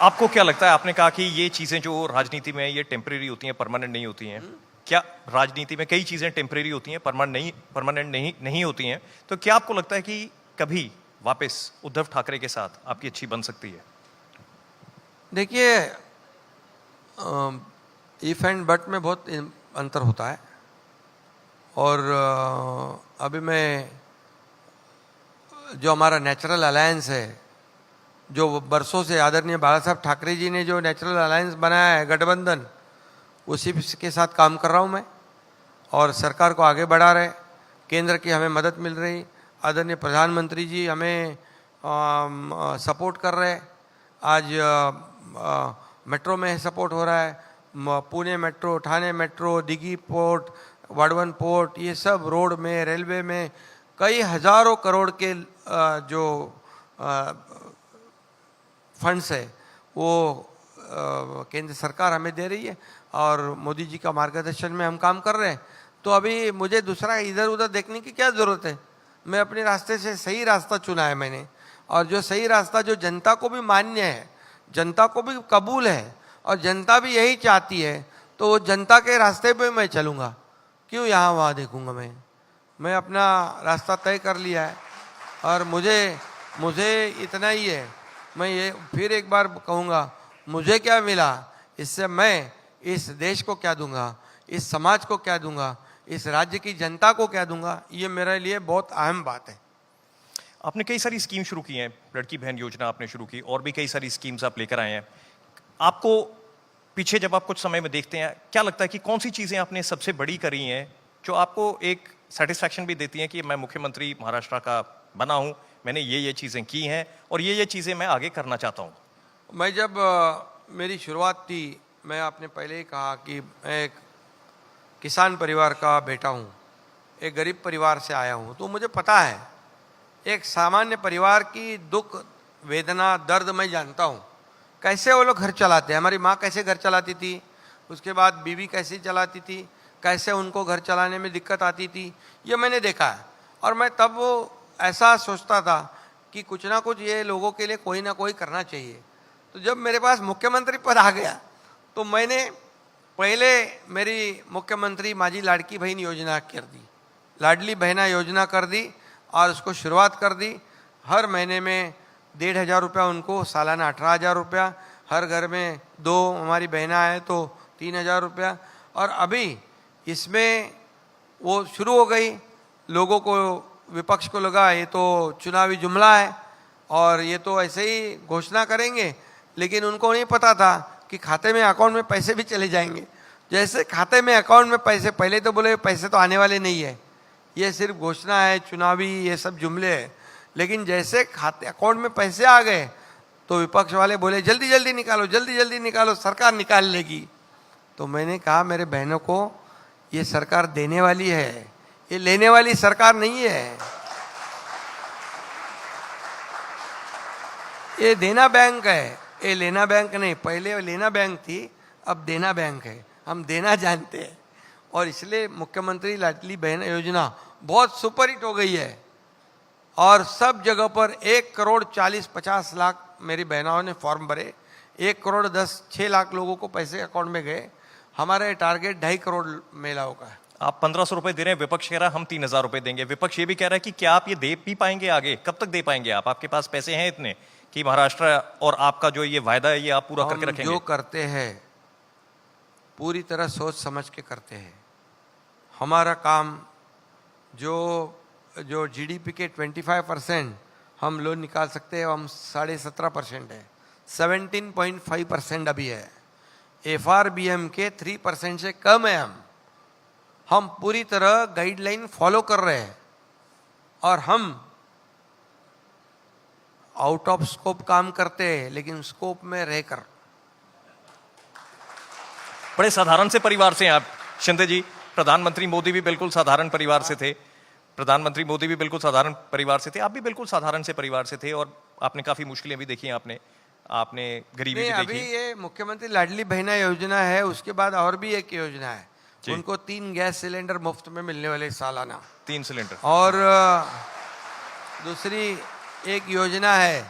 आपको क्या लगता है, आपने कहा कि ये चीजें जो राजनीति में ये टेम्परेरी होती हैं, परमानेंट नहीं होती हैं। क्या राजनीति में कई चीजें टेम्परेरी होती हैं, परमानेंट नहीं होती हैं, तो क्या आपको लगता है कि कभी वापस उद्धव ठाकरे के साथ आपकी अच्छी बन सकती है? देखिए, इफ एंड बट में बहुत अंतर होता है। और अभी मैं जो हमारा नेचुरल अलायंस है, जो बरसों से आदरणीय बाला साहब ठाकरे जी ने जो नेचुरल अलायंस बनाया है, गठबंधन, उसी के साथ काम कर रहा हूँ मैं। और सरकार को आगे बढ़ा रहे, केंद्र की हमें मदद मिल रही, आदरणीय प्रधानमंत्री जी हमें सपोर्ट कर रहे। आज मेट्रो में सपोर्ट हो रहा है, Pune metro, Thane metro, Dighi port, Vadhavan port, ये सब रोड में, रेलवे में कई हजारों करोड़ के जो फंड्स है वो केंद्र सरकार हमें दे रही है और मोदी जी का मार्गदर्शन में हम काम कर रहे हैं। तो अभी मुझे दूसरा इधर उधर देखने की क्या ज़रूरत है। मैं अपने रास्ते से सही रास्ता चुना है मैंने, और जो सही रास्ता जो जनता को भी मान्य है, जनता को भी कबूल है और जनता भी यही चाहती है, तो वो जनता के रास्ते पे मैं चलूँगा। क्यों यहाँ वहाँ देखूँगा मैं अपना रास्ता तय कर लिया है। और मुझे इतना ही है, मैं ये फिर एक बार कहूँगा, मुझे क्या मिला इससे मैं इस देश को क्या दूंगा, इस समाज को क्या दूंगा, इस राज्य की जनता को क्या दूंगा, ये मेरे लिए बहुत अहम बात है। आपने कई सारी स्कीम शुरू की हैं, लड़की बहन योजना आपने शुरू की, और भी कई सारी स्कीम्स आप लेकर आए हैं। आपको पीछे जब आप कुछ समय में देखते हैं, क्या लगता है कि कौन सी चीज़ें आपने सबसे बड़ी करी हैं जो आपको एक सेटिस्फैक्शन भी देती हैं कि मैं मुख्यमंत्री महाराष्ट्र का बना हूँ, मैंने ये चीज़ें की हैं और ये चीज़ें मैं आगे करना चाहता हूँ? मैं जब मेरी शुरुआत थी, मैं आपने पहले ही कहा कि मैं एक किसान परिवार का बेटा हूँ, एक गरीब परिवार से आया हूँ, तो मुझे पता है एक सामान्य परिवार की दुख वेदना दर्द मैं जानता हूँ। कैसे वो लोग घर चलाते हैं, हमारी माँ कैसे घर चलाती थी, उसके बाद बीवी कैसे चलाती थी, कैसे उनको घर चलाने में दिक्कत आती थी, ये मैंने देखा है। और मैं तब वो ऐसा सोचता था कि कुछ ना कुछ ये लोगों के लिए कोई ना कोई करना चाहिए। तो जब मेरे पास मुख्यमंत्री पद आ गया तो मैंने पहले मेरी मुख्यमंत्री माझी लाडकी बहन योजना कर दी, लाडली बहना योजना कर दी और उसको शुरुआत कर दी। हर महीने में 1,500 रुपया उनको, सालाना 18,000 रुपया, हर घर में 2 हमारी बहना है तो 3,000 रुपया। और अभी इसमें वो शुरू हो गई। लोगों को, विपक्ष को लगा ये तो चुनावी जुमला है और ये तो ऐसे ही घोषणा करेंगे, लेकिन उनको नहीं पता था कि खाते में, अकाउंट में पैसे भी चले जाएंगे। जैसे खाते में, अकाउंट में पैसे, पहले तो बोले पैसे तो आने वाले नहीं है, ये सिर्फ घोषणा है, चुनावी ये सब जुमले हैं। लेकिन जैसे खाते अकाउंट में पैसे आ गए तो विपक्ष वाले बोले जल्दी जल्दी निकालो, जल्दी जल्दी निकालो, सरकार निकाल लेगी। तो मैंने कहा मेरे बहनों को, ये सरकार देने वाली है, ये लेने वाली सरकार नहीं है। ये देना बैंक है, ये लेना बैंक नहीं। पहले लेना बैंक थी, अब देना बैंक है। हम देना जानते हैं और इसलिए मुख्यमंत्री लाडली बहन योजना बहुत सुपरहिट हो गई है। और सब जगह पर 1,40,50 लाख मेरी बहनों ने फॉर्म भरे, 1,10,06 लाख लोगों को पैसे अकाउंट में गए। हमारा टारगेट 2.5 करोड़ महिलाओं का है। आप 1,500 रुपए दे रहे हैं, विपक्ष कह रहा है हम 3,000 रुपए देंगे। विपक्ष ये भी कह रहा है कि क्या आप ये दे भी पाएंगे आगे, कब तक दे पाएंगे आप? आपके पास पैसे हैं इतने कि महाराष्ट्र और आपका जो ये वायदा है ये आप पूरा करके रखेंगे? जो करते हैं पूरी तरह सोच समझ के करते हैं। हमारा काम जो जीडीपी के 25% हम लोन निकाल सकते हैं, हम 17.5% है, 17.5% अभी है। एफआरबीएम के 3% से कम है। हम पूरी तरह गाइडलाइन फॉलो कर रहे हैं और हम आउट ऑफ स्कोप काम करते हैं, लेकिन स्कोप में रहकर। बड़े साधारण से परिवार से हैं आप शिंदे जी। प्रधानमंत्री मोदी भी बिल्कुल साधारण परिवार से थे, प्रधानमंत्री मोदी भी बिल्कुल साधारण परिवार से थे, आप भी बिल्कुल साधारण से परिवार से थे और आपने काफी मुश्किलें भी देखी, आपने गरीबी भी देखी। अभी ये मुख्यमंत्री लाडली बहना योजना है, उसके बाद और भी एक योजना है, उनको 3 गैस सिलेंडर मुफ्त में मिलने वाले सालाना, 3 सिलेंडर। और दूसरी एक योजना है,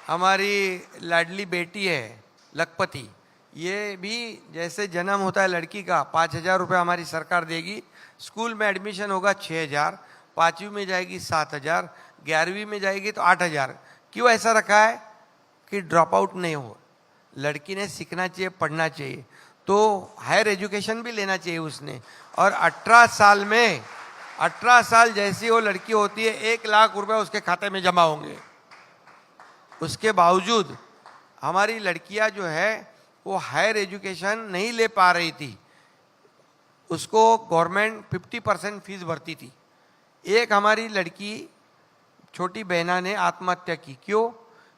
हमारी लाडली बेटी है, लखपति, ये भी जैसे जन्म होता है लड़की का 5,000 रुपये हमारी सरकार देगी, स्कूल में एडमिशन होगा 6,000, 5वीं में जाएगी 7,000, 11वीं में जाएगी तो 8,000। क्यों ऐसा रखा है? कि ड्रॉप आउट नहीं हो, लड़की ने सीखना चाहिए, पढ़ना चाहिए, तो हायर एजुकेशन भी लेना चाहिए उसने। और 18 साल जैसी वो लड़की होती है 1 लाख रुपए उसके खाते में जमा होंगे। उसके बावजूद हमारी लड़कियां जो है वो हायर एजुकेशन नहीं ले पा रही थी, उसको गवर्नमेंट 50% फीस भरती थी। एक हमारी लड़की छोटी बहना ने आत्महत्या की। क्यों?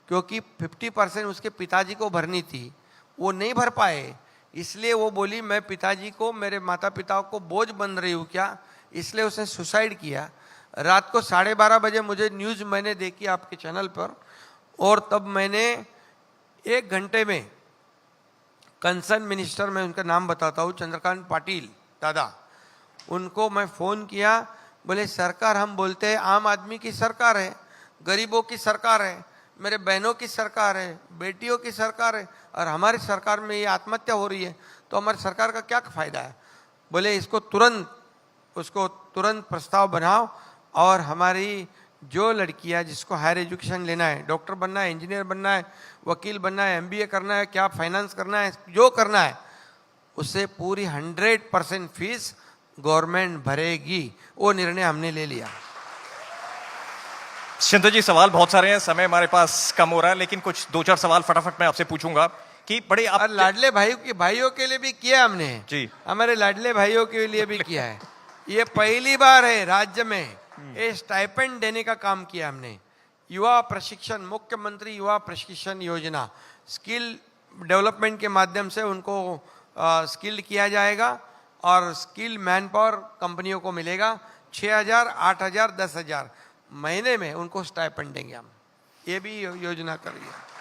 क्योंकि 50% उसके पिताजी को भरनी थी, वो नहीं भर पाए, इसलिए वो बोली मैं पिताजी को, मेरे माता पिता को बोझ बन रही हूँ क्या, इसलिए उसने सुसाइड किया। रात को 12:30 बजे मुझे न्यूज़ मैंने देखी आपके चैनल पर, और तब मैंने 1 घंटे में कंसर्न मिनिस्टर, मैं उनका नाम बताता हूँ, चंद्रकांत पाटिल दादा, उनको मैं फ़ोन किया। बोले सरकार, हम बोलते हैं आम आदमी की सरकार है, गरीबों की सरकार है, मेरे बहनों की सरकार है, बेटियों की सरकार है, और हमारी सरकार में ये आत्महत्या हो रही है, तो हमारी सरकार का क्या फ़ायदा है? बोले उसको तुरंत प्रस्ताव बनाओ, और हमारी जो लड़कियां जिसको हायर एजुकेशन लेना है, डॉक्टर बनना है, इंजीनियर बनना है, वकील बनना है, MBA करना है, क्या फाइनेंस करना है, जो करना है, उससे पूरी 100% फीस गवर्नमेंट भरेगी। वो निर्णय हमने ले लिया। शिंदे जी, सवाल बहुत सारे हैं, समय हमारे पास कम हो रहा है, लेकिन कुछ 2-4 सवाल फटाफट मैं आपसे पूछूंगा कि बड़े आप और लाडले भाइयों के लिए भी किया हमने जी, हमारे लाडले भाइयों के लिए भी किया है। ये पहली बार है राज्य में ये स्टाइपेंड देने का काम किया हमने। युवा प्रशिक्षण, मुख्यमंत्री युवा प्रशिक्षण योजना, स्किल डेवलपमेंट के माध्यम से उनको स्किल्ड किया जाएगा, और स्किल मैन पावर कंपनियों को मिलेगा। 6,000, 8,000, 10,000 महीने में उनको स्टाइपेंड देंगे हम। ये भी योजना करिए।